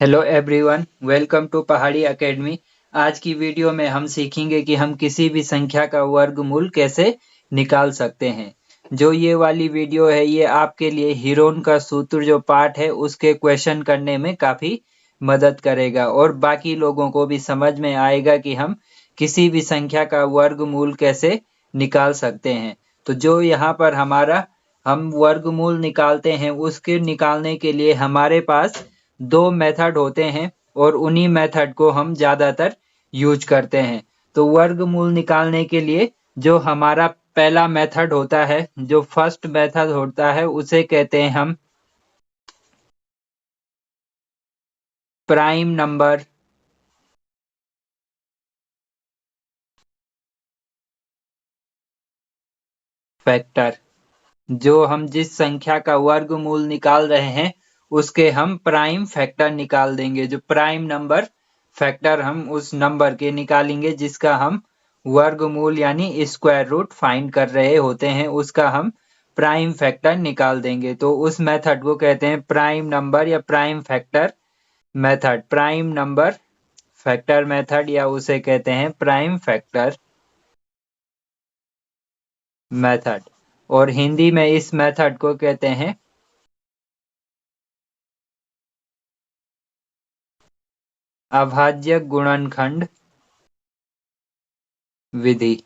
Hello everyone, welcome to पहाड़ी academy. आज की वीडियो में हम सीखेंगे कि हम किसी भी संख्या का वर्गमूल कैसे निकाल सकते हैं। जो ये वाली वीडियो है ये आपके लिए हीरोन का सूत्र जो पार्ट है उसके क्वेश्चन करने में काफ़ी मदद करेगा और बाकी लोगों को भी समझ में आएगा कि हम किसी भी संख्या का वर्गमूल कैसे निकाल सकते हैं। तो जो यहाँ पर हम वर्गमूल निकालते हैं उसके निकालने के लिए हमारे पास दो मेथड होते हैं और उन्हीं मेथड को हम ज़्यादातर यूज करते हैं। तो वर्गमूल निकालने के लिए जो हमारा पहला मेथड होता है, जो फर्स्ट मेथड होता है, उसे कहते हैं हम प्राइम नंबर फैक्टर। जो हम जिस संख्या का वर्गमूल निकाल रहे हैं उसके हम प्राइम फैक्टर निकाल देंगे। जो प्राइम नंबर फैक्टर हम उस नंबर के निकालेंगे जिसका हम वर्गमूल यानी स्क्वायर रूट फाइंड कर रहे होते हैं, उसका हम प्राइम फैक्टर निकाल देंगे। तो उस मेथड को कहते हैं प्राइम नंबर या prime factor method. Prime number factor method या उसे कहते हैं प्राइम फैक्टर मेथड, और हिंदी में इस मेथड को कहते हैं अभाज्य गुणनखंड विधि।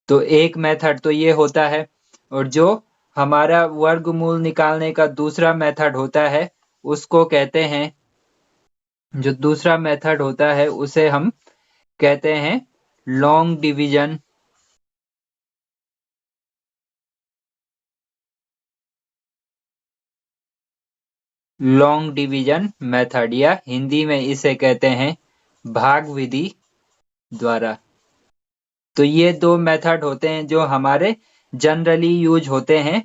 तो एक मेथड तो ये होता है, और जो हमारा वर्गमूल निकालने का दूसरा मेथड होता है उसको कहते हैं, जो दूसरा मेथड होता है उसे हम कहते हैं लॉन्ग डिवीजन मेथड, या हिंदी में इसे कहते हैं भाग विधि द्वारा। तो ये दो मेथड होते हैं जो हमारे जनरली यूज होते हैं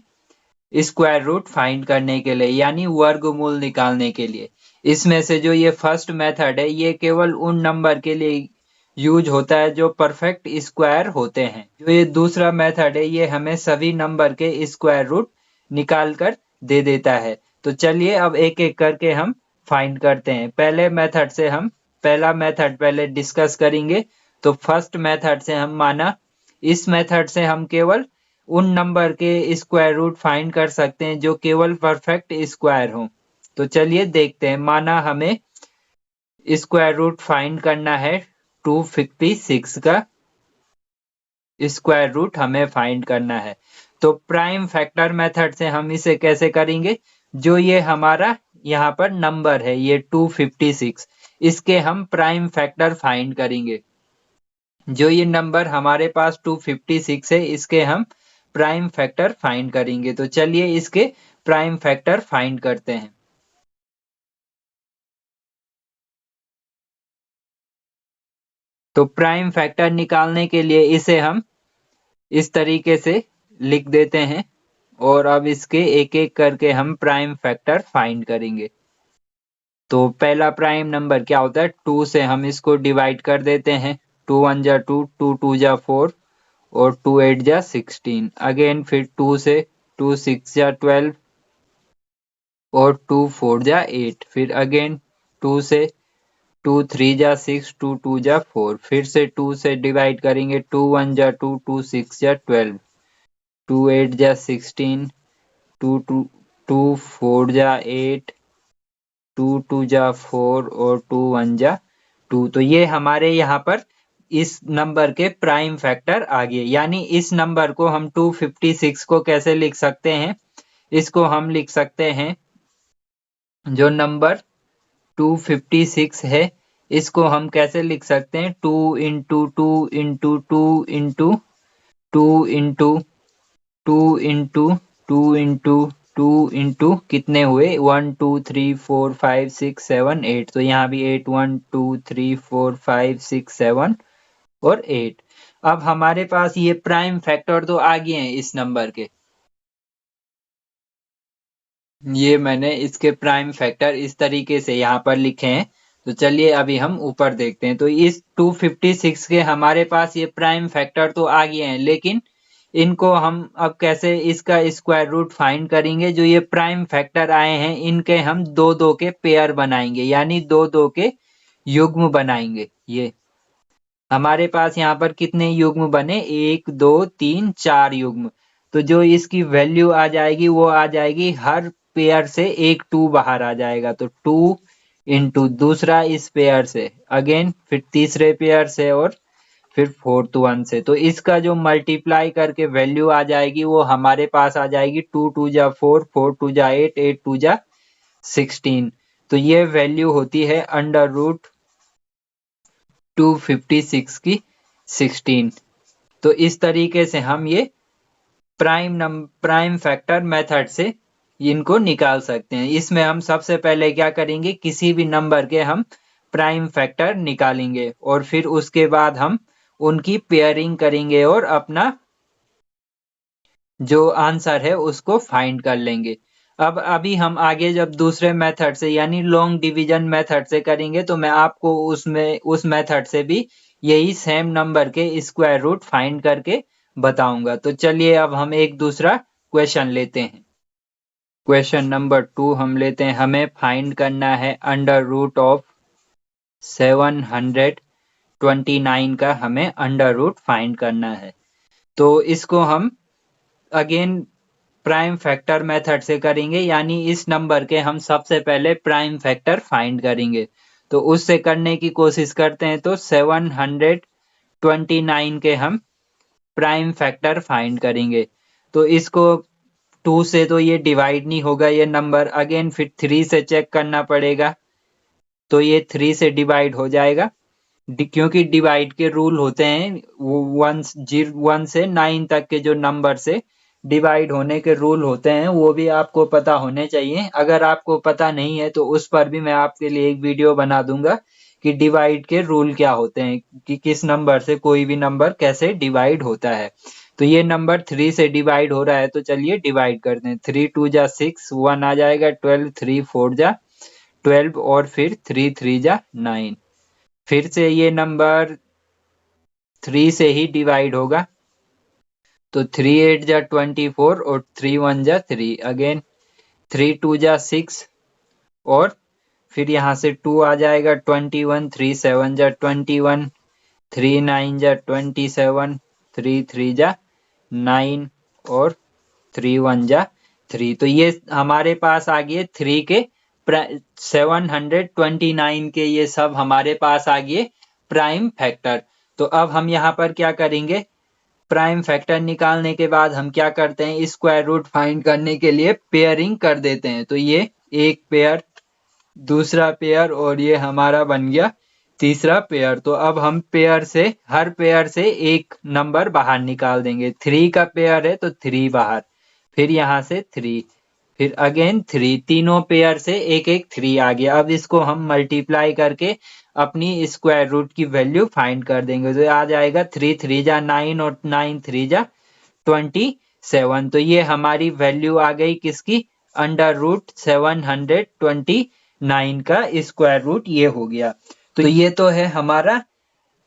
स्क्वायर रूट फाइंड करने के लिए यानी वर्गमूल निकालने के लिए। इसमें से जो ये फर्स्ट मेथड है ये केवल उन नंबर के लिए यूज होता है जो परफेक्ट स्क्वायर होते हैं। जो ये दूसरा मेथड है ये हमें सभी नंबर के स्क्वायर रूट निकाल कर दे देता है। तो चलिए अब एक एक करके हम फाइंड करते हैं। पहला मेथड पहले डिस्कस करेंगे। तो फर्स्ट मेथड से हम माना इस मेथड से हम केवल उन नंबर के स्क्वायर रूट फाइंड कर सकते हैं जो केवल परफेक्ट स्क्वायर हो। तो चलिए देखते हैं। माना हमें स्क्वायर रूट फाइंड करना है 256 का स्क्वायर रूट हमें फाइंड करना है। तो प्राइम फैक्टर मेथड से हम इसे कैसे करेंगे? जो ये हमारा यहाँ पर नंबर है ये 256, इसके हम प्राइम फैक्टर फाइंड करेंगे। जो ये नंबर हमारे पास 256 है इसके हम प्राइम फैक्टर फाइंड करेंगे। तो चलिए इसके प्राइम फैक्टर फाइंड करते हैं। तो प्राइम फैक्टर निकालने के लिए इसे हम इस तरीके से लिख देते हैं और अब इसके एक एक करके हम प्राइम फैक्टर फाइंड करेंगे। तो पहला प्राइम नंबर क्या होता है? 2 से हम इसको डिवाइड कर देते हैं। 2 1 जा 2, 2 2 जा 4 और 2 8 जा 16। अगेन फिर 2 से 2 6 जा 12 और 2 4 जा 8। फिर अगेन 2 से 2 3 जा 6, 2 2 जा 4। फिर से 2 से डिवाइड करेंगे। 2 1 जा 2, 2 6 जा 12, 2 8 जा 16, 2 2 2 4 जा 8, 2 2 जा 4 और 2 1 जा 2। तो ये हमारे यहाँ पर इस नंबर के प्राइम फैक्टर आ गए। यानी इस नंबर को हम 256 को कैसे लिख सकते हैं? इसको हम लिख सकते हैं, जो नंबर 256 है इसको हम कैसे लिख सकते हैं? 2 into 2 into 2 into 2 into 2 into 2 into 2 into कितने हुए? 1 2 3 4 5 6 7 8। तो यहाँ भी 8 1 2 3 4 5 6 7 और 8। अब हमारे पास ये प्राइम फैक्टर तो आ गए हैं इस नंबर के। ये मैंने इसके प्राइम फैक्टर इस तरीके से यहाँ पर लिखे हैं। तो चलिए अभी हम ऊपर देखते हैं। तो इस 256 के हमारे पास ये प्राइम फैक्टर तो आ गए हैं, लेकिन इनको हम अब कैसे इसका स्क्वायर रूट फाइंड करेंगे। जो ये प्राइम फैक्टर आए हैं इनके हम दो दो के पेयर बनाएंगे, यानी दो दो के युग्म बनाएंगे। ये हमारे पास यहाँ पर कितने युग्म बने, 1 2 3 4 युग्म। तो जो इसकी वैल्यू आ जाएगी वो आ जाएगी, हर पेयर से एक 2 बाहर आ जाएगा, तो 2 इंटू दूसरा इस पेयर से, अगेन फिर तीसरे पेयर से, और फिर फोर्थ वन से। तो इसका जो मल्टीप्लाई करके वैल्यू आ जाएगी वो हमारे पास आ जाएगी 2 2 जा 4, 4 2 जा 8, 8 2 जा 16। तो ये वैल्यू होती है अंडर रूट 256 की 16। तो इस तरीके से हम ये प्राइम फैक्टर मेथड से इनको निकाल सकते हैं। इसमें हम सबसे पहले क्या करेंगे, किसी भी नंबर के हम प्राइम फैक्टर निकालेंगे और फिर उसके बाद हम उनकी पेयरिंग करेंगे और अपना जो आंसर है उसको फाइंड कर लेंगे। अब अभी हम आगे जब दूसरे मेथड से यानी लॉन्ग डिवीजन मेथड से करेंगे तो मैं आपको उसमें उस मेथड से भी यही सेम नंबर के स्क्वायर रूट फाइंड करके बताऊंगा। तो चलिए अब हम एक दूसरा क्वेश्चन लेते हैं। क्वेश्चन नंबर 2 हम लेते हैं। हमें फाइंड करना है अंडर रूट ऑफ 729 का, हमें अंडर रूट फाइंड करना है। तो इसको हम अगेन प्राइम फैक्टर मेथड से करेंगे, यानी इस नंबर के हम सबसे पहले प्राइम फैक्टर फाइंड करेंगे। तो उससे करने की कोशिश करते हैं। तो 729 के हम प्राइम फैक्टर फाइंड करेंगे। तो इसको 2 से तो ये डिवाइड नहीं होगा ये नंबर, अगेन फिर 3 से चेक करना पड़ेगा, तो ये 3 से डिवाइड हो जाएगा। क्योंकि डिवाइड के रूल होते हैं, वो 1 से 9 तक के जो नंबर से डिवाइड होने के रूल होते हैं वो भी आपको पता होने चाहिए। अगर आपको पता नहीं है तो उस पर भी मैं आपके लिए एक वीडियो बना दूंगा कि डिवाइड के रूल क्या होते हैं, कि किस नंबर से कोई भी नंबर कैसे डिवाइड होता है। तो ये नंबर 3 से डिवाइड हो रहा है, तो चलिए डिवाइड करते हैं। 3 2 जा 6, 1 आ जाएगा, 12 3 4 जा 12, और फिर 3 3 जा 9। फिर से ये नंबर 3 से ही डिवाइड होगा, तो 3 8 जा 24 और 3 1 जा 3, अगेन 3 2 जा 6, और फिर यहाँ से 2 आ जाएगा 21, 3 7 जा 21, 3 9 जा 27, 3 3 जा 9, और 3 1 जा 3। तो ये हमारे पास आ गए 3 के 729 के, ये सब हमारे पास आ गए प्राइम फैक्टर। तो अब हम यहाँ पर क्या करेंगे, प्राइम फैक्टर निकालने के बाद हम क्या करते हैं, स्क्वायर रूट फाइंड करने के लिए पेयरिंग कर देते हैं। तो ये एक पेयर, दूसरा पेयर, और ये हमारा बन गया तीसरा पेयर। तो अब हम पेयर से, हर पेयर से एक नंबर बाहर निकाल देंगे। 3 का पेयर है तो 3 बाहर, फिर यहाँ से 3, फिर अगेन 3, तीनों पेयर से एक एक 3 आ गया। अब इसको हम मल्टीप्लाई करके अपनी स्क्वायर रूट की वैल्यू फाइंड कर देंगे। तो आ जाएगा 3 3 जा 9 और 9 3 जा 27। तो ये हमारी वैल्यू आ गई किसकी, अंडर रूट 729 का स्क्वायर रूट ये हो गया। तो ये तो है हमारा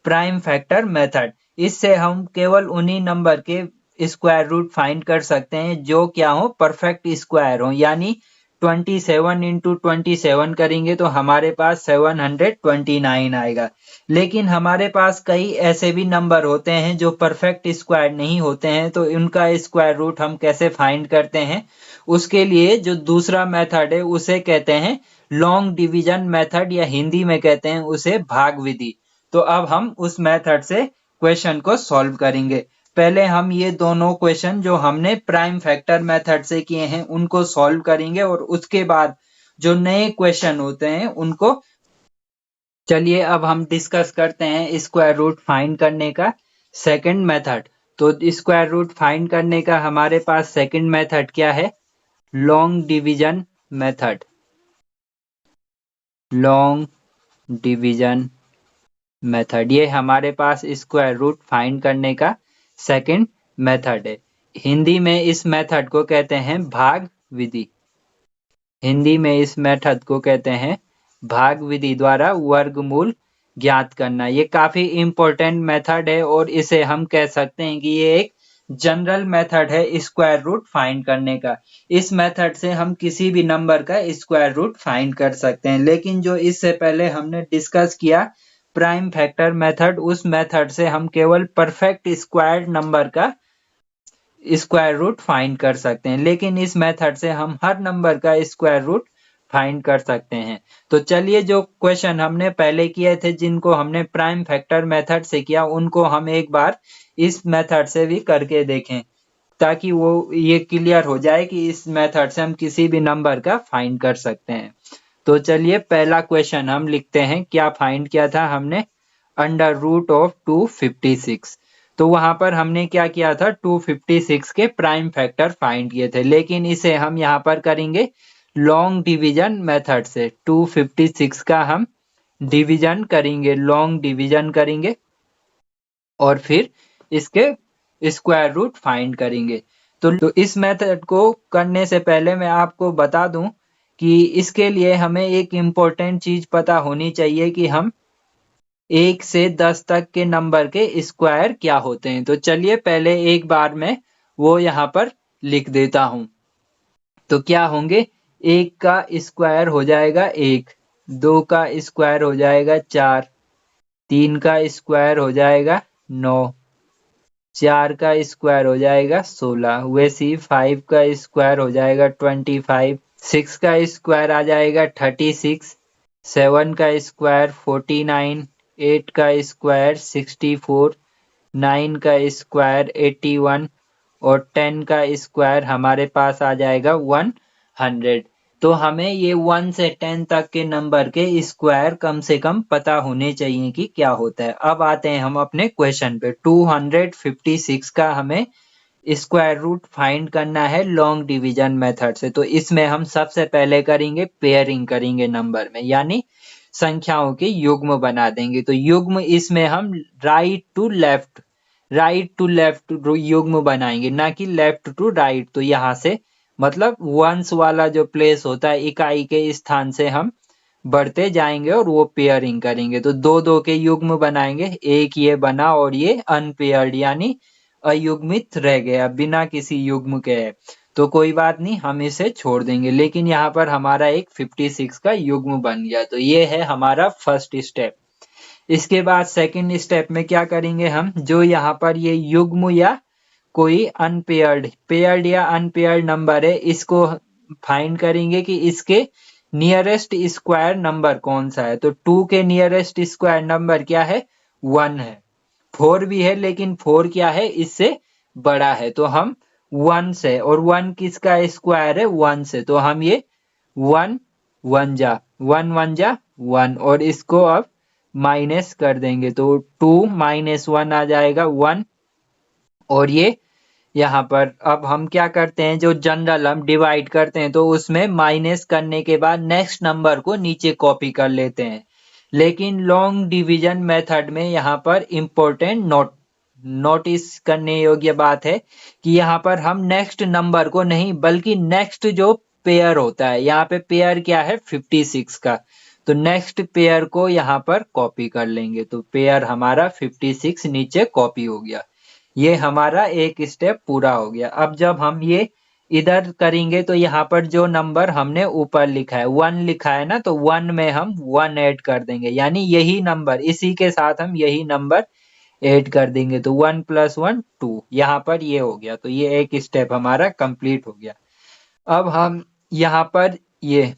प्राइम फैक्टर मेथड। इससे हम केवल उन्हीं नंबर के स्क्वायर रूट फाइंड कर सकते हैं जो क्या हो, परफेक्ट स्क्वायर हो। यानी 27 इंटू 27 करेंगे तो हमारे पास 729 आएगा। लेकिन हमारे पास कई ऐसे भी नंबर होते हैं जो परफेक्ट स्क्वायर नहीं होते हैं, तो उनका स्क्वायर रूट हम कैसे फाइंड करते हैं, उसके लिए जो दूसरा मेथड है उसे कहते हैं लॉन्ग डिवीजन मेथड, या हिंदी में कहते हैं उसे भाग विधि। तो अब हम उस मेथड से क्वेश्चन को सॉल्व करेंगे। पहले हम ये दोनों क्वेश्चन जो हमने प्राइम फैक्टर मेथड से किए हैं उनको सॉल्व करेंगे, और उसके बाद जो नए क्वेश्चन होते हैं उनको, चलिए अब हम डिस्कस करते हैं स्क्वायर रूट फाइंड करने का सेकंड मेथड। तो स्क्वायर रूट फाइंड करने का हमारे पास सेकंड मेथड क्या है, long division method. Long division method, ये हमारे पास स्क्वायर रूट फाइंड करने का सेकंड मेथड है। हिंदी में इस मेथड को कहते हैं भाग विधि। हिंदी में इस मेथड को कहते हैं भाग विधि द्वारा वर्गमूल ज्ञात करना। ये काफी इंपॉर्टेंट मेथड है, और इसे हम कह सकते हैं कि ये एक जनरल मेथड है स्क्वायर रूट फाइंड करने का। इस मेथड से हम किसी भी नंबर का स्क्वायर रूट फाइंड कर सकते हैं। लेकिन जो इससे पहले हमने डिस्कस किया प्राइम फैक्टर मेथड, उस मेथड से हम केवल परफेक्ट स्क्वायर्ड नंबर का स्क्वायर रूट फाइंड कर सकते हैं। लेकिन इस मेथड से हम हर नंबर का स्क्वायर रूट फाइंड कर सकते हैं। तो चलिए जो क्वेश्चन हमने पहले किए थे जिनको हमने प्राइम फैक्टर मेथड से किया, उनको हम एक बार इस मेथड से भी करके देखें ताकि वो ये क्लियर हो जाए कि इस मेथड से हम किसी भी नंबर का फाइंड कर सकते हैं। तो चलिए पहला क्वेश्चन हम लिखते हैं। क्या फाइंड किया था हमने? Under root of 256। तो वहां पर हमने क्या किया था? 256 के प्राइम फैक्टर फाइंड किए थे। लेकिन इसे हम यहाँ पर करेंगे लॉन्ग डिवीजन मेथड से। 256 का हम डिवीजन करेंगे, लॉन्ग डिवीजन करेंगे और फिर इसके स्क्वायर रूट फाइंड करेंगे। तो इस मेथड को करने से पहले मैं आपको बता दूं कि इसके लिए हमें एक इम्पोर्टेंट चीज पता होनी चाहिए कि हम 1 से 10 तक के नंबर के स्क्वायर क्या होते हैं। तो चलिए पहले एक बार मैं वो यहाँ पर लिख देता हूं। तो क्या होंगे? 1 का स्क्वायर हो जाएगा 1, 2 का स्क्वायर हो जाएगा 4, 3 का स्क्वायर हो जाएगा 9, 4 का स्क्वायर हो जाएगा 16, वैसे ही 5 का स्क्वायर हो जाएगा 25, 6 का स्क्वायर आ जाएगा 36, 7 का स्क्वायर 49, 8 का स्क्वायर 64, 9 का स्क्वायर 81 और 10 का स्क्वायर हमारे पास आ जाएगा 100। तो हमें ये 1 से 10 तक के नंबर के स्क्वायर कम से कम पता होने चाहिए कि क्या होता है। अब आते हैं हम अपने क्वेश्चन पे। 256 का हमें स्क्वायर रूट फाइंड करना है लॉन्ग डिवीजन मेथड से। तो इसमें हम सबसे पहले करेंगे पेयरिंग करेंगे नंबर में, यानी संख्याओं के युग्म बना देंगे। तो युग्म इसमें हम राइट टू लेफ्ट युग्म बनाएंगे, ना कि लेफ्ट टू राइट। तो यहाँ से मतलब वंस वाला जो प्लेस होता है इकाई के स्थान से हम बढ़ते जाएंगे और वो पेयरिंग करेंगे। तो दो दो के युग्म बनाएंगे, एक ये बना और ये अनपेयर्ड यानी अयुग्मित रह गया, बिना किसी युग्म के है। तो कोई बात नहीं, हम इसे छोड़ देंगे। लेकिन यहाँ पर हमारा एक 56 का युग्म बन गया। तो ये है हमारा फर्स्ट स्टेप। इसके बाद सेकंड स्टेप में क्या करेंगे हम? जो यहाँ पर ये युग्म या कोई पेयर्ड या अनपेयर्ड नंबर है, इसको फाइंड करेंगे कि इसके नियरेस्ट स्क्वायर नंबर कौन सा है। तो 2 के नियरेस्ट स्क्वायर नंबर क्या है? 1 है। 4 भी है लेकिन 4 क्या है? इससे बड़ा है। तो हम 1 से, और 1 किसका स्क्वायर है? 1 से। तो हम ये 1 1 जा 1 और इसको अब माइनस कर देंगे। तो 2 माइनस 1 आ जाएगा 1। और ये यहाँ पर अब हम क्या करते हैं, जो जनरल हम डिवाइड करते हैं तो उसमें माइनस करने के बाद नेक्स्ट नंबर को नीचे कॉपी कर लेते हैं। लेकिन लॉन्ग डिवीजन मेथड में यहाँ पर इम्पोर्टेंट नोटिस करने योग्य बात है कि यहाँ पर हम नेक्स्ट नंबर को नहीं बल्कि नेक्स्ट जो पेयर होता है, यहाँ पे पेयर क्या है? 56 का। तो नेक्स्ट पेयर को यहाँ पर कॉपी कर लेंगे। तो पेयर हमारा 56 नीचे कॉपी हो गया। ये हमारा एक स्टेप पूरा हो गया। अब जब हम ये इधर करेंगे तो यहाँ पर जो नंबर हमने ऊपर लिखा है 1 लिखा है ना, तो 1 में हम 1 ऐड कर देंगे, यानी यही नंबर, इसी के साथ हम यही नंबर ऐड कर देंगे। तो 1 + 1 2, यहाँ पर ये हो गया। तो ये एक स्टेप हमारा कंप्लीट हो गया। अब हम यहाँ पर ये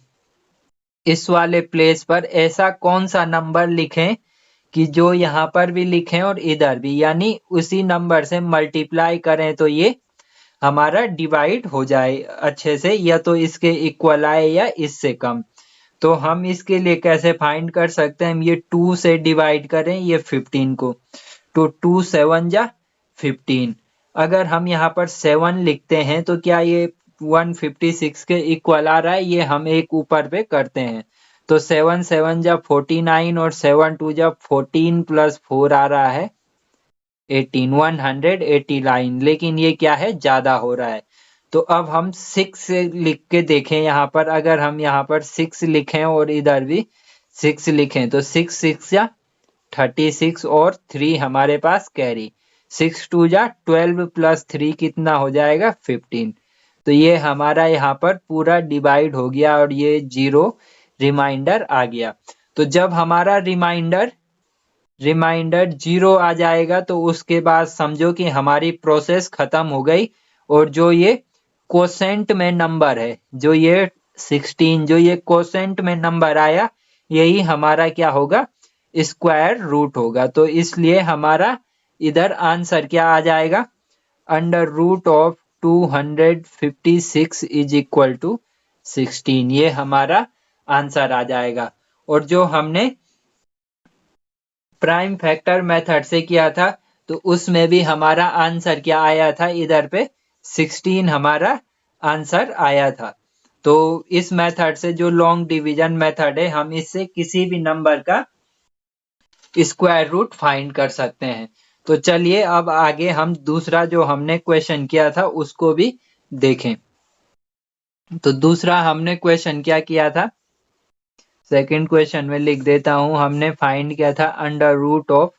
इस वाले प्लेस पर ऐसा कौन सा नंबर लिखें कि जो यहाँ पर भी लिखें और इधर भी, यानी उसी नंबर से मल्टीप्लाई करें तो ये हमारा डिवाइड हो जाए अच्छे से, या तो इसके इक्वल आए या इससे कम। तो हम इसके लिए कैसे फाइंड कर सकते हैं? हम ये 2 से डिवाइड करें ये 15 को, तो 2 7 जा 15। अगर हम यहाँ पर 7 लिखते हैं तो क्या ये 156 के इक्वल आ रहा है? ये हम एक ऊपर पे करते हैं। तो 7 7 जा 49 और 7 2 जा 14 + 4 आ रहा है 18, 189। लेकिन ये क्या है? ज्यादा हो रहा है। तो अब हम 6 लिख के देखें यहाँ पर। अगर हम यहाँ पर 6 लिखें और इधर भी 6 लिखें तो 6 6 या 36 और 3 हमारे पास कैरी 6 टू जा 12 प्लस 3 कितना हो जाएगा 15। तो ये हमारा यहाँ पर पूरा डिवाइड हो गया और ये 0 रिमाइंडर आ गया। तो जब हमारा रिमाइंडर 0 आ जाएगा तो उसके बाद समझो कि हमारी प्रोसेस खत्म हो गई। और जो ये कोसेंट में नंबर है, जो ये 16 जो ये कोसेंट में नंबर आया, यही हमारा क्या होगा, स्क्वायर रूट होगा। तो इसलिए हमारा इधर आंसर क्या आ जाएगा, under root of 256 is equal to 16, ये हमारा आंसर आ जाएगा। और जो हमने प्राइम फैक्टर मेथड से किया था तो उसमें भी हमारा आंसर क्या आया था, इधर पे 16 हमारा आंसर आया था। तो इस मेथड से जो लॉन्ग डिवीजन मेथड है, हम इससे किसी भी नंबर का स्क्वायर रूट फाइंड कर सकते हैं। तो चलिए अब आगे हम दूसरा जो हमने क्वेश्चन किया था उसको भी देखें। तो दूसरा हमने क्वेश्चन क्या किया था, सेकंड क्वेश्चन में लिख देता हूं, हमने फाइंड किया था अंडर रूट ऑफ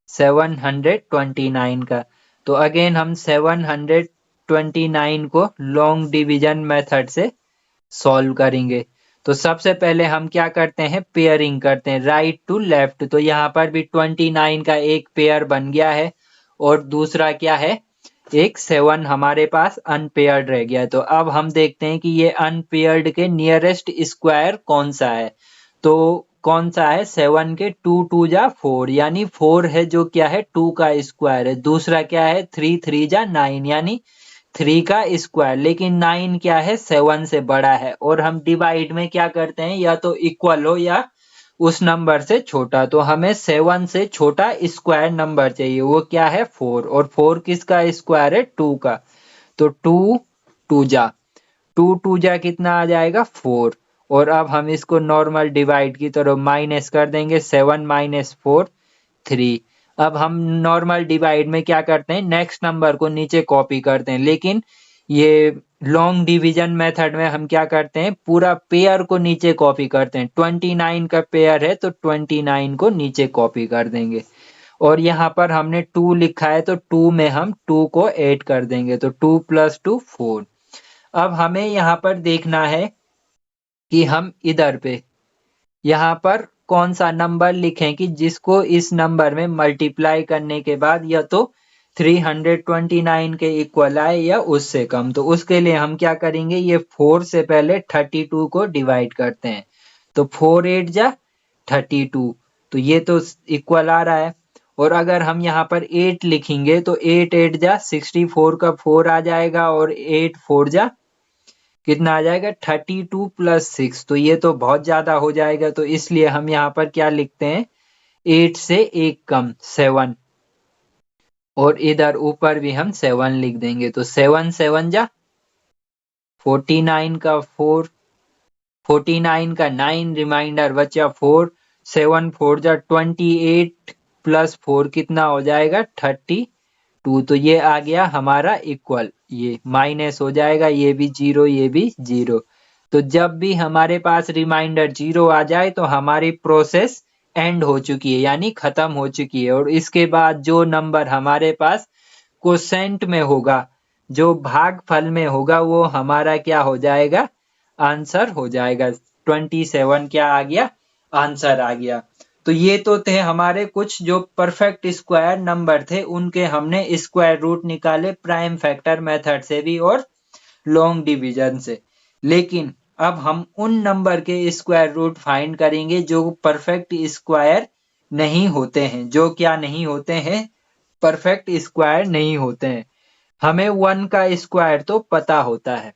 729 का। तो अगेन हम 729 को लॉन्ग डिवीजन मेथड से सॉल्व करेंगे। तो सबसे पहले हम क्या करते हैं, पेयरिंग करते हैं राइट टू लेफ्ट। तो यहाँ पर भी 29 का एक पेयर बन गया है और दूसरा क्या है, एक 7 हमारे पास अनपेयर्ड रह गया है। तो अब हम देखते हैं कि ये अनपेयर्ड के नियरेस्ट स्क्वायर कौन सा है। तो कौन सा है, 7 के 2 2 जा 4 यानी 4 है जो क्या है 2 का स्क्वायर है। दूसरा क्या है 3 3 जा 9 यानी 3 का स्क्वायर, लेकिन 9 क्या है 7 से बड़ा है। और हम डिवाइड में क्या करते हैं, या तो इक्वल हो या उस नंबर से छोटा। तो हमें 7 से छोटा स्क्वायर नंबर चाहिए, वो क्या है 4। और 4 किसका स्क्वायर है 2 का। तो 2 2 जा कितना आ जाएगा 4। और अब हम इसको नॉर्मल डिवाइड की तरह माइनस कर देंगे, 7 माइनस 4 3। अब हम नॉर्मल डिवाइड में क्या करते हैं, नेक्स्ट नंबर को नीचे कॉपी करते हैं। लेकिन ये लॉन्ग डिवीजन मेथड में हम क्या करते हैं, पूरा पेयर को नीचे कॉपी करते हैं। 29 का पेयर है तो 29 को नीचे कॉपी कर देंगे। और यहाँ पर हमने 2 लिखा है तो 2 में हम 2 को ऐड कर देंगे। तो 2 प्लस 2 4। अब हमें यहाँ पर देखना है कि हम इधर पे यहाँ पर कौन सा नंबर लिखें कि जिसको इस नंबर में मल्टीप्लाई करने के बाद या तो 329 के इक्वल आए या उससे कम। तो उसके लिए हम क्या करेंगे, ये 4 से पहले 32 को डिवाइड करते हैं। तो 4 8 जा 32, तो ये तो इक्वल आ रहा है। और अगर हम यहाँ पर 8 लिखेंगे तो 8 8 जा 64 का 4 आ जाएगा और 8 4 जा कितना आ जाएगा 32 प्लस 6। तो ये तो बहुत ज्यादा हो जाएगा, तो इसलिए हम यहाँ पर क्या लिखते हैं, 8 से एक कम 7। और इधर ऊपर भी हम 7 लिख देंगे। तो 7 7 जा 49 का 4, 49 का 9 रिमाइंडर बचा 4, 7 4 जा 28 प्लस 4 कितना हो जाएगा 32। तो ये आ गया हमारा इक्वल, ये माइनस हो जाएगा, ये भी 0 ये भी 0। तो जब भी हमारे पास रिमाइंडर 0 आ जाए तो हमारी प्रोसेस एंड हो चुकी है यानी खत्म हो चुकी है। और इसके बाद जो नंबर हमारे पास कोसेंट में होगा, जो भागफल में होगा, वो हमारा क्या हो जाएगा, आंसर हो जाएगा। 27 क्या आ गया, आंसर आ गया। तो ये तो थे हमारे कुछ जो परफेक्ट स्क्वायर नंबर थे, उनके हमने स्क्वायर रूट निकाले प्राइम फैक्टर मेथड से भी और लॉन्ग डिवीजन से। लेकिन अब हम उन नंबर के स्क्वायर रूट फाइंड करेंगे जो परफेक्ट स्क्वायर नहीं होते हैं। जो क्या नहीं होते हैं, परफेक्ट स्क्वायर नहीं होते हैं। हमें 1 का स्क्वायर तो पता होता है,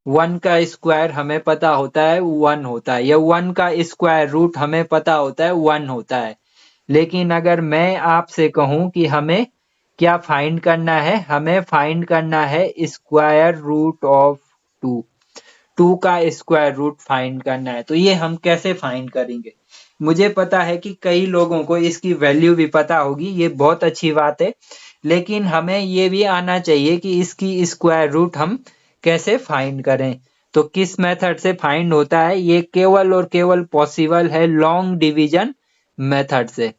1 का स्क्वायर हमें पता होता है 1 होता है, या 1 का स्क्वायर रूट हमें पता होता है 1 होता है। लेकिन अगर मैं आपसे कहूं कि हमें क्या फाइंड करना है, हमें फाइंड करना है स्क्वायर रूट ऑफ 2, 2 का स्क्वायर रूट फाइंड करना है। तो ये हम कैसे फाइंड करेंगे, मुझे पता है कि कई लोगों को इसकी वैल्यू भी पता होगी, ये बहुत अच्छी बात है। लेकिन हमें ये भी आना चाहिए कि इसकी स्क्वायर रूट हम कैसे फाइंड करें। तो किस मेथड से फाइंड होता है, ये केवल और केवल पॉसिबल है लॉन्ग डिवीजन मेथड से।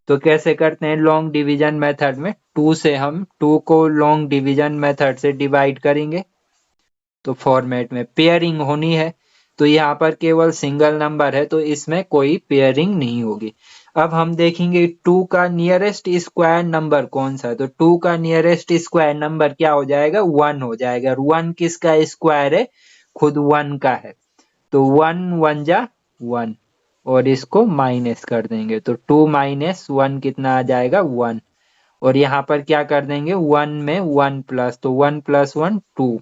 तो कैसे करते हैं लॉन्ग डिवीजन मेथड में, 2 से हम 2 को लॉन्ग डिवीजन मेथड से डिवाइड करेंगे। तो फॉर्मेट में पेयरिंग होनी है, तो यहाँ पर केवल सिंगल नंबर है तो इसमें कोई पेयरिंग नहीं होगी। अब हम देखेंगे 2 का नियरेस्ट स्क्वायर नंबर कौन सा है। तो 2 का नियरेस्ट स्क्वायर नंबर क्या हो जाएगा, 1 हो जाएगा। 1 किसका स्क्वायर है, खुद 1 का है। तो 1 1 जा 1 और इसको माइनस कर देंगे। तो 2 माइनस 1 कितना आ जाएगा, 1। और यहाँ पर क्या कर देंगे, 1 में 1 प्लस, तो 1 प्लस 1 2।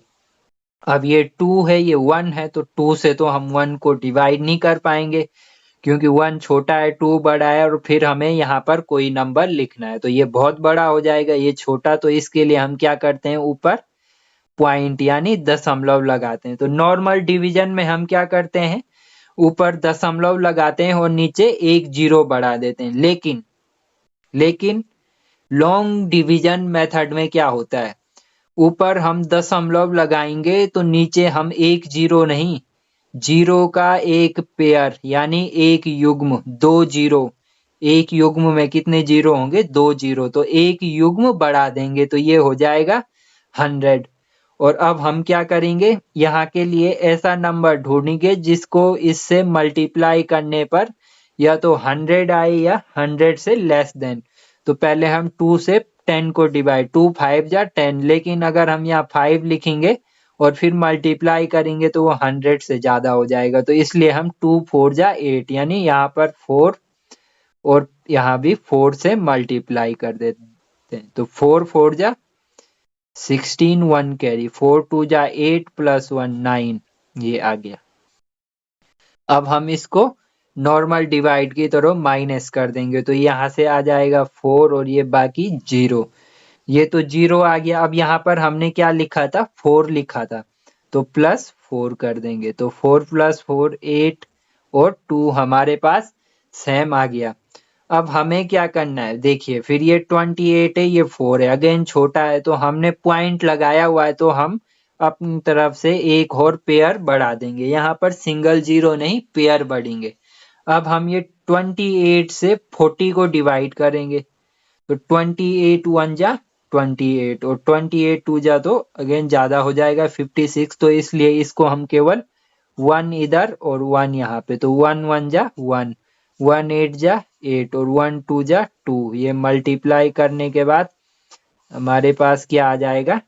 अब ये 2 है, ये 1 है, तो 2 से तो हम 1 को डिवाइड नहीं कर पाएंगे क्योंकि 1 छोटा है 2 बड़ा है, और फिर हमें यहाँ पर कोई नंबर लिखना है तो ये बहुत बड़ा हो जाएगा, ये छोटा। तो इसके लिए हम क्या करते हैं, ऊपर पॉइंट यानी दशमलव लगाते हैं। तो नॉर्मल डिवीजन में हम क्या करते हैं, ऊपर दशमलव लगाते हैं और नीचे एक जीरो बढ़ा देते हैं। लेकिन लॉन्ग डिवीजन मेथड में क्या होता है, ऊपर हम दशमलव लगाएंगे तो नीचे हम एक जीरो नहीं, जीरो का एक पेयर यानी एक युग्म, 2 जीरो। एक युग्म में कितने जीरो होंगे, 2 जीरो। तो एक युग्म बढ़ा देंगे तो ये हो जाएगा 100। और अब हम क्या करेंगे, यहाँ के लिए ऐसा नंबर ढूंढेंगे जिसको इससे मल्टीप्लाई करने पर या तो 100 आए या 100 से लेस देन। तो पहले हम 2 से 10 को डिवाइड, 2 5 जा 10, लेकिन अगर हम यहाँ 5 लिखेंगे और फिर मल्टीप्लाई करेंगे तो वो 100 से ज्यादा हो जाएगा। तो इसलिए हम 2 4 जा 8 यानी यहाँ पर 4 और यहाँ भी 4 से मल्टीप्लाई कर देते हैं। तो 4 4 जा 16, 1 कैरी, 4 2 जा 8 प्लस 1 9, ये आ गया। अब हम इसको नॉर्मल डिवाइड की तरह माइनस कर देंगे तो यहाँ से आ जाएगा 4 और ये बाकी 0। ये तो 0 आ गया। अब यहाँ पर हमने क्या लिखा था, 4 लिखा था, तो प्लस 4 कर देंगे। तो 4 प्लस 4 8 और 2 हमारे पास सेम आ गया। अब हमें क्या करना है, देखिए फिर ये 28 है, ये 4 है, अगेन छोटा है, तो हमने पॉइंट लगाया हुआ है तो हम अपनी तरफ से एक और पेयर बढ़ा देंगे। यहाँ पर सिंगल जीरो नहीं, पेयर बढ़ेंगे। अब हम ये 28 से 40 को डिवाइड करेंगे। तो 28 1 जा 28 और 28 2 जा तो अगेन ज्यादा हो जाएगा 56। तो इसलिए इसको हम केवल 1 इधर और 1 यहाँ पे, तो 1 1 जा 1, 1 8 जा 8 और 1 2 जा 2। ये मल्टीप्लाई करने के बाद हमारे पास क्या आ जाएगा,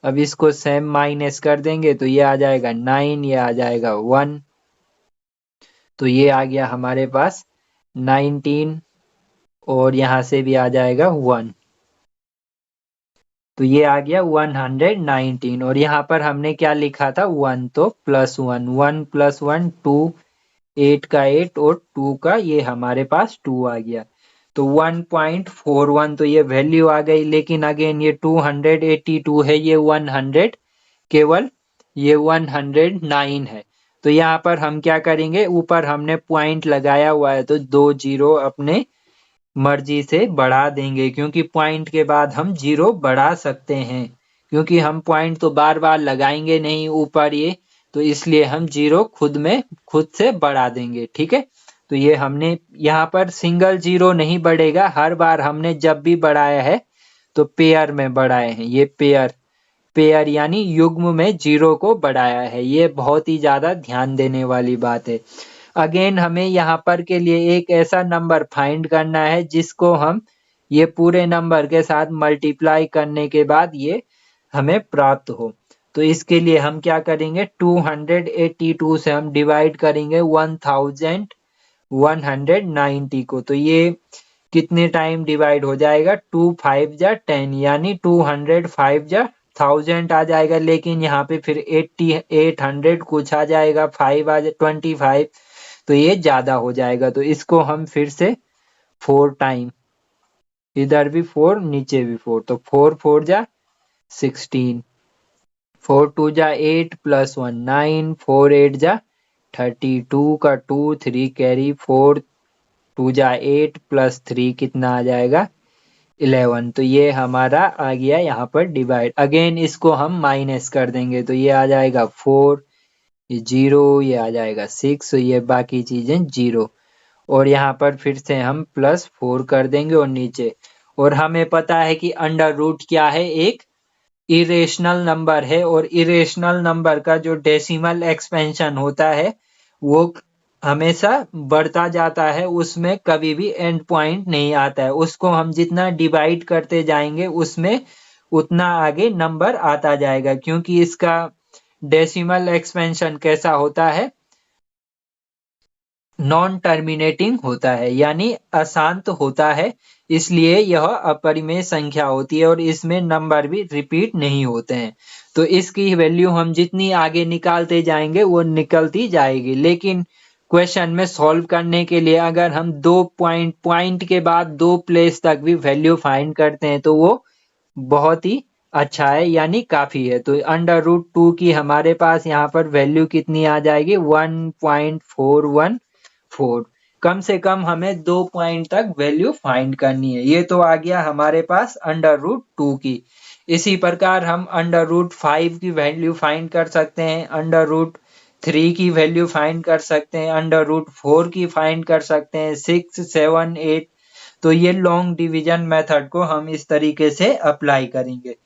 अब इसको सेम माइनस कर देंगे तो ये आ जाएगा 9, ये आ जाएगा 1, तो ये आ गया हमारे पास 19 और यहाँ से भी आ जाएगा 1, तो ये आ गया 119। और यहाँ पर हमने क्या लिखा था, 1, तो प्लस 1, 1 प्लस 1 2, 8 का 8 और 2 का ये हमारे पास 2 आ गया। तो 1.41 तो ये वैल्यू आ गई। लेकिन अगेन ये 282 है, ये 100 केवल ये 109 है। तो यहाँ पर हम क्या करेंगे, ऊपर हमने पॉइंट लगाया हुआ है तो 2 जीरो अपने मर्जी से बढ़ा देंगे, क्योंकि पॉइंट के बाद हम जीरो बढ़ा सकते हैं, क्योंकि हम पॉइंट तो बार बार लगाएंगे नहीं ऊपर ये, तो इसलिए हम जीरो खुद से बढ़ा देंगे। ठीक है, तो ये हमने यहाँ पर सिंगल जीरो नहीं बढ़ेगा, हर बार हमने जब भी बढ़ाया है तो पेयर में बढ़ाए हैं। ये पेयर यानी युग्म में जीरो को बढ़ाया है, ये बहुत ही ज्यादा ध्यान देने वाली बात है। अगेन हमें यहाँ पर के लिए एक ऐसा नंबर फाइंड करना है जिसको हम ये पूरे नंबर के साथ मल्टीप्लाई करने के बाद ये हमें प्राप्त हो। तो इसके लिए हम क्या करेंगे, 282 से हम डिवाइड करेंगे 1190 को। तो ये कितने टाइम डिवाइड हो जाएगा, 2 5 जा 10 यानी 205 जा 1000 आ जाएगा। लेकिन यहाँ पे फिर 80 800 कुछ आ जाएगा, 5 आ जाए 25, तो ये ज्यादा हो जाएगा। तो इसको हम फिर से 4 टाइम, इधर भी 4 नीचे भी 4, तो 4 4 जा 16, 4 2 जा 8 प्लस 1 9, 4 8 जा 32 का 2 3 कैरी, 4 2 जा 8 प्लस 3 कितना आ जाएगा 11। तो ये हमारा आ गया यहाँ पर डिवाइड। अगेन इसको हम माइनस कर देंगे तो ये आ जाएगा 4, ये 0, ये आ जाएगा 6, तो ये बाकी चीजें 0। और यहाँ पर फिर से हम प्लस 4 कर देंगे और नीचे, और हमें पता है कि अंडर रूट क्या है, एक इरेशनल नंबर है, और इरेशनल नंबर का जो डेसिमल एक्सपेंशन होता है वो हमेशा बढ़ता जाता है, उसमें कभी भी एंड पॉइंट नहीं आता है। उसको हम जितना डिवाइड करते जाएंगे उसमें उतना आगे नंबर आता जाएगा, क्योंकि इसका डेसिमल एक्सपेंशन कैसा होता है, नॉन टर्मिनेटिंग होता है, यानी अशांत होता है, इसलिए यह अपरिमेय संख्या होती है और इसमें नंबर भी रिपीट नहीं होते हैं। तो इसकी वैल्यू हम जितनी आगे निकालते जाएंगे वो निकलती जाएगी। लेकिन क्वेश्चन में सॉल्व करने के लिए अगर हम दो पॉइंट के बाद दो प्लेस तक भी वैल्यू फाइंड करते हैं तो वो बहुत ही अच्छा है, यानी काफी है। तो अंडर रूट 2 की हमारे पास यहाँ पर वैल्यू कितनी आ जाएगी, 1.414। कम से कम हमें 2 पॉइंट तक वैल्यू फाइंड करनी है। ये तो आ गया हमारे पास अंडर रूट 2 की। इसी प्रकार हम अंडर रूट 5 की वैल्यू फाइंड कर सकते हैं, अंडर रूट 3 की वैल्यू फाइंड कर सकते हैं, अंडर रूट 4 की फाइंड कर सकते हैं, 6, 7, 8। तो ये लॉन्ग डिवीजन मेथड को हम इस तरीके से अप्लाई करेंगे।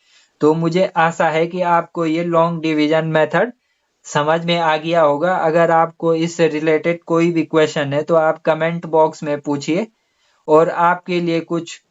तो मुझे आशा है कि आपको ये लॉन्ग डिवीजन मेथड समझ में आ गया होगा। अगर आपको इससे रिलेटेड कोई भी क्वेश्चन है तो आप कमेंट बॉक्स में पूछिए, और आपके लिए कुछ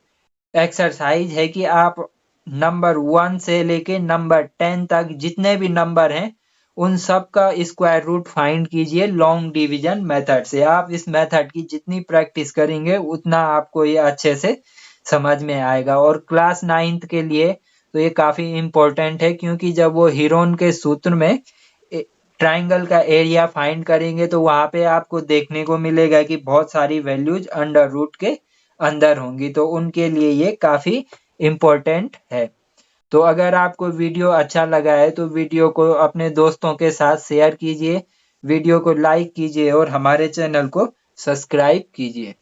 एक्सरसाइज है कि आप नंबर 1 से लेके नंबर 10 तक जितने भी नंबर हैं उन सब का स्क्वायर रूट फाइंड कीजिए लॉन्ग डिवीजन मेथड से। आप इस मेथड की जितनी प्रैक्टिस करेंगे उतना आपको ये अच्छे से समझ में आएगा। और क्लास 9th के लिए तो ये काफी इंपॉर्टेंट है, क्योंकि जब वो हीरोन के सूत्र में ट्राइंगल का एरिया फाइंड करेंगे तो वहां पे आपको देखने को मिलेगा कि बहुत सारी वैल्यूज अंडर रूट के अंदर होंगी, तो उनके लिए ये काफी इम्पोर्टेंट है। तो अगर आपको वीडियो अच्छा लगा है तो वीडियो को अपने दोस्तों के साथ शेयर कीजिए, वीडियो को लाइक कीजिए और हमारे चैनल को सब्सक्राइब कीजिए।